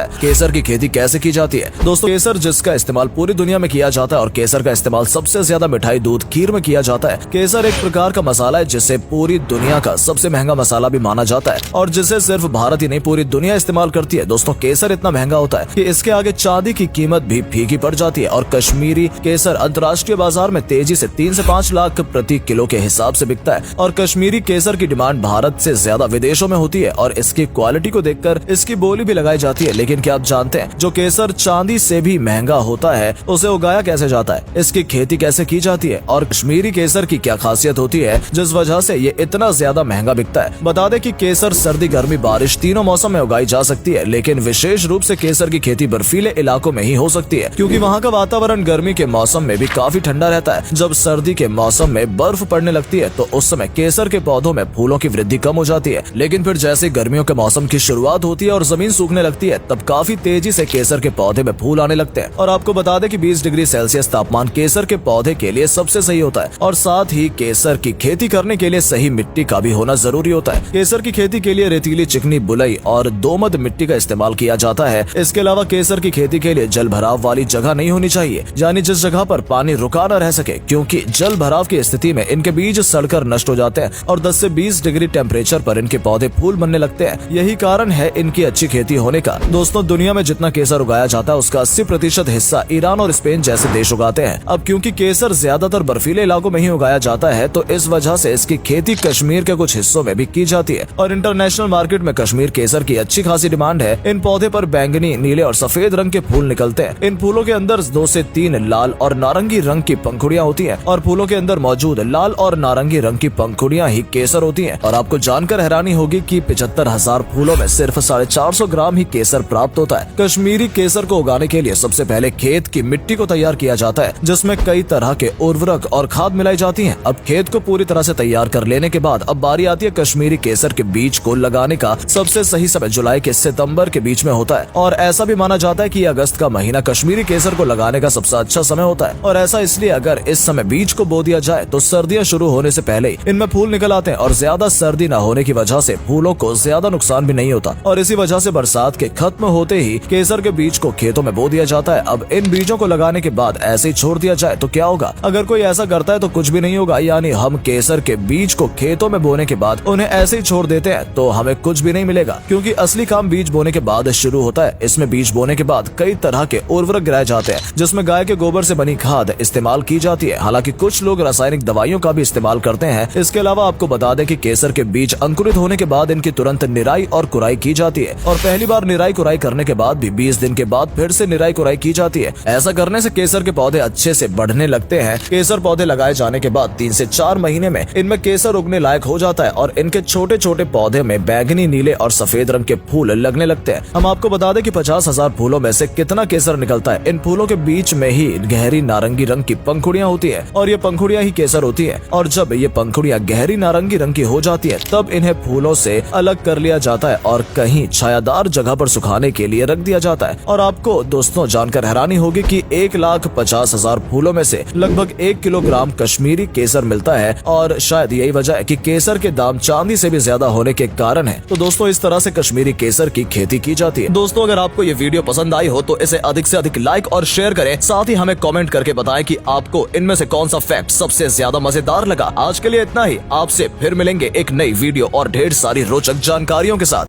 है केसर की खेती कैसे की जाती है। दोस्तों केसर जिसका इस्तेमाल पूरी दुनिया में किया जाता है और केसर का इस्तेमाल सबसे ज्यादा मिठाई, दूध, खीर में किया जाता है। केसर एक प्रकार का मसाला है जिसे पूरी दुनिया का सबसे महंगा मसाला भी माना जाता है और जिसे सिर्फ भारत ही नहीं पूरी दुनिया इस्तेमाल करती है। दोस्तों केसर इतना महंगा होता है कि इसके आगे चांदी की कीमत भी फीकी पड़ जाती है और कश्मीरी केसर अंतर्राष्ट्रीय बाजार में तेजी से 3 से 5 लाख प्रति किलो के हिसाब से बिकता है और कश्मीरी केसर की डिमांड भारत से ज्यादा विदेशों में होती है और इसकी क्वालिटी को देखकर इसकी बोली भी लगाई जाती है। लेकिन क्या आप जानते हैं जो केसर चांदी से भी महंगा होता है उसे उगाया कैसे जाता है, इसकी खेती कैसे की जाती है और कश्मीरी केसर की क्या खासियत होती है जिस वजह से ये इतना ज्यादा महंगा बिकता है। बता दें कि केसर सर्दी, गर्मी, बारिश तीनों मौसम में उगाई जा सकती है, लेकिन विशेष रूप से केसर की खेती बर्फीले इलाकों में ही हो सकती है क्योंकि वहाँ का वातावरण गर्मी के मौसम में भी काफी ठंडा रहता है। जब सर्दी के मौसम में बर्फ पड़ने लगती है तो उस समय केसर के पौधों में फूलों की वृद्धि कम हो जाती है, लेकिन फिर जैसे गर्मियों के मौसम की शुरुआत होती है और जमीन सूखने लगती है तब काफी तेजी से केसर के पौधे में फूल आने लगते हैं। और आपको बता दें कि 20 डिग्री सेल्सियस तापमान केसर के पौधे के लिए सबसे सही होता है और साथ ही केसर की खेती करने के लिए सही मिट्टी का भी होना जरूरी होता है। केसर की खेती के लिए रेतीली, चिकनी, बुलई और दोमट मिट्टी का इस्तेमाल किया जाता है। इसके अलावा केसर की खेती के लिए जल भराव वाली जगह नहीं होनी चाहिए, यानी जिस जगह पर पानी रुका न रह सके, क्योंकि जल भराव की स्थिति में इनके बीज सड़कर नष्ट हो जाते हैं और 10 से 20 डिग्री टेम्परेचर पर इनके पौधे फूल बनने लगते हैं। यही कारण है इनकी अच्छी खेती होने का। दोस्तों दुनिया में जितना केसर उगाया जाता है उसका 80% हिस्सा ईरान और स्पेन जैसे देश उगाते हैं। अब क्योंकि केसर ज्यादातर बर्फीले इलाकों में ही उगाया जाता है तो इस वजह से इसकी खेती कश्मीर के कुछ हिस्सों में भी की जाती है और इंटरनेशनल मार्केट में कश्मीर केसर की अच्छी खासी डिमांड है। इन पौधे पर बैंगनी, नीले और सफेद रंग के फूल निकलते हैं। इन फूलों के अंदर 2 से 3 लाल और नारंगी रंग की पंखुड़ियां होती हैं और फूलों के अंदर मौजूद लाल और नारंगी रंग की पंखुड़ियां ही केसर होती हैं। और आपको जानकर हैरानी होगी कि 75,000 फूलों में सिर्फ 450 ग्राम ही केसर प्राप्त होता है। कश्मीरी केसर को उगाने के लिए सबसे पहले खेत की मिट्टी को तैयार किया जाता है जिसमें कई तरह के उर्वरक और खाद मिलाई जाती हैं। अब खेत को पूरी तरह से तैयार कर लेने के बाद अब बारी आती है कश्मीरी केसर के बीज को लगाने का। सबसे सही समय जुलाई के सितंबर के बीच में होता है और ऐसा भी माना जाता है कि अगस्त का महीना कश्मीरी केसर को लगाने का सबसे अच्छा समय होता है। और ऐसा इसलिए अगर इस समय बीज को बो दिया जाए तो सर्दियां शुरू होने से पहले ही इनमें फूल निकल आते हैं और ज्यादा सर्दी न होने की वजह से फूलों को ज्यादा नुकसान भी नहीं होता और इसी वजह से बरसात के खत्म होते ही केसर के बीज को खेतों में बो दिया जाता है। अब इन बीजों को लगाने के बाद ऐसे ही छोड़ दिया जाए तो क्या होगा? अगर कोई ऐसा करता है तो कुछ भी नहीं होगा, यानी हम केसर के बीज को खेतों में बोने के बाद उन्हें ऐसे ही छोड़ देते हैं तो हमें कुछ भी नहीं मिलेगा, क्योंकि असली काम बीज बोने के बाद शुरू होता है। इसमें बीज बोने के बाद कई तरह के उर्वरक गिराए जाते हैं जिसमें गाय के गोबर से बनी खाद इस्तेमाल की जाती है। हालांकि कुछ लोग रासायनिक दवाइयों का भी इस्तेमाल करते हैं। इसके अलावा आपको बता दें कि केसर के बीज अंकुरित होने के बाद इनकी तुरंत निराई और कुराई की जाती है और पहली बार निराई कुराई करने के बाद भी 20 दिन के बाद फिर से निराई कुराई की जाती है। ऐसा करने से केसर के पौधे अच्छे से बढ़ने लगते हैं। केसर पौधे लगाए जाने के बाद 3 से 4 महीने में इनमें केसर उगने लायक हो जाता है और इनके छोटे छोटे पौधे में बैंगनी, नीले और सफेद रंग के फूल लगने लगते हैं। हम आपको बता दें कि 50,000 फूलों में से कितना केसर निकलता है। इन फूलों के बीच में ही गहरी नारंगी रंग की पंखुड़ियां होती है और ये पंखुड़ियां ही केसर होती है और जब ये पंखुड़ियां गहरी नारंगी रंग की हो जाती है तब इन्हें फूलों से अलग कर लिया जाता है और कहीं छायादार जगह पर सुखाने के लिए रख दिया जाता है। और आपको दोस्तों जानकर हैरानी होगी कि 1,50,000 फूलों में से लगभग 1 किलोग्राम कश्मीरी केसर मिलता है और शायद यही वजह है कि केसर के दाम चांदी से भी ज्यादा होने के कारण है। तो दोस्तों इस तरह से कश्मीरी केसर की खेती की जाती है। दोस्तों अगर आपको ये वीडियो पसंद आई हो तो इसे अधिक से अधिक लाइक और शेयर करें, साथ ही हमें कमेंट करके बताएं कि आपको इनमें से कौन सा फैक्ट सबसे ज्यादा मजेदार लगा। आज के लिए इतना ही, आपसे फिर मिलेंगे एक नई वीडियो और ढेर सारी रोचक जानकारियों के साथ।